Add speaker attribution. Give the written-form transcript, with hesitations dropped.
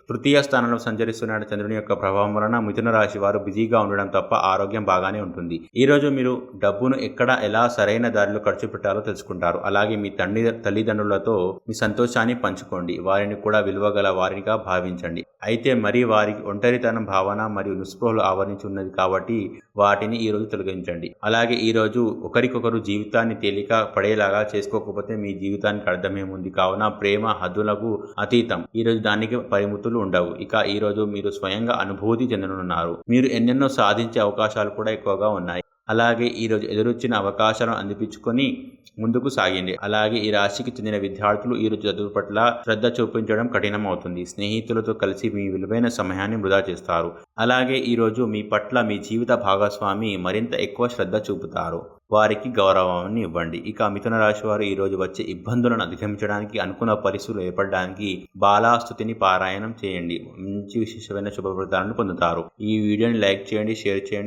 Speaker 1: తృతీయ స్థానంలో సంచరిస్తున్న చంద్రుని యొక్క ప్రభావం వలన మిథున రాశి వారు బిజీగా ఉండడం తప్ప ఆరోగ్యం బాగానే ఉంటుంది. ఈ రోజు మీరు డబ్బును ఎక్కడ ఎలా సరైన దారిలో ఖర్చు పెట్టాలో తెలుసుకుంటారు. అలాగే మీ తల్లిదండ్రులతో మీ సంతోషాన్ని పంచుకోండి. వారిని కూడా విలువగల వారిగా భావించండి. అయితే మరి వారికి ఒంటరితనం భావన మరియు నిస్పృహలు ఆవరించి ఉన్నది కాబట్టి వాటిని ఈ రోజు తొలగించండి. అలాగే ఈ రోజు ఒకరికొకరు జీవితాన్ని తేలిక పడేలాగా చేసుకోకపోతే మీ జీవితానికి అర్థమేముంది. కావున ప్రేమ హద్దులకు అతీతం. ఈ రోజు దానికి పరిమితులు ఉండవు. ఇక ఈ రోజు మీరు స్వయంగా అనుభూతి చెందనున్నారు. మీరు ఎన్నెన్నో సాధించే అవకాశాలు కూడా ఎక్కువగా ఉన్నాయి. అలాగే ఈరోజు ఎదురొచ్చిన అవకాశాలను అందిపించుకొని ముందుకు సాగింది. అలాగే ఈ రాశికి చెందిన విద్యార్థులు ఈ రోజు చదువు పట్ల శ్రద్ధ చూపించడం కఠినం అవుతుంది. స్నేహితులతో కలిసి మీ విలువైన సమయాన్ని వృధా చేస్తారు. అలాగే ఈ రోజు మీ పట్ల మీ జీవిత భాగస్వామి మరింత ఎక్కువ శ్రద్ధ చూపుతారు. వారికి గౌరవాన్ని ఇవ్వండి. ఇక మిథున రాశి వారు ఈ రోజు వచ్చే ఇబ్బందులను అధిగమించడానికి అనుకున్న పరిస్థితులు ఏర్పడడానికి బాలాస్తుతిని పారాయణం చేయండి. మంచి విశేషమైన శుభ ఫలితాలను పొందుతారు. ఈ వీడియోని లైక్ చేయండి, షేర్ చేయండి.